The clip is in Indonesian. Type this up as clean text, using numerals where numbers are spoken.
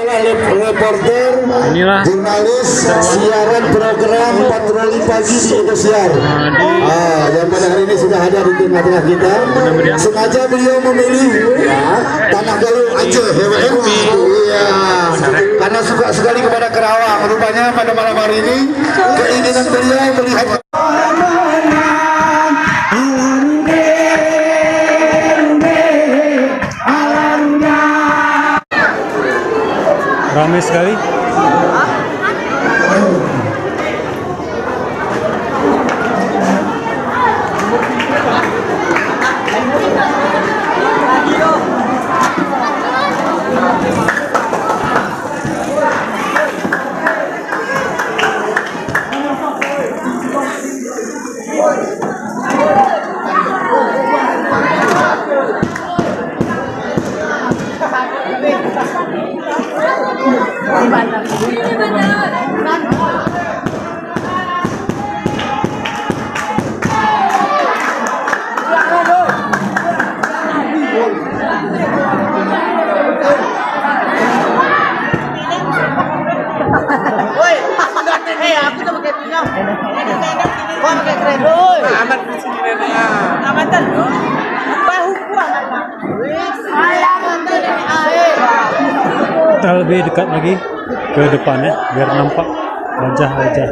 reporter, Inilah jurnalis, siaran program patroli pagi di Indosiar. Yang pada hari ini sudah ada di tengah-tengah kita. Sengaja beliau memilih Tanah Galuh Aceh. Iya, karena suka sekali kepada Kerawang. Rupanya pada malam hari ini keinginan beliau melihat ramai sekali. Kita lebih dekat lagi ke depan ya, biar nampak wajah-wajah.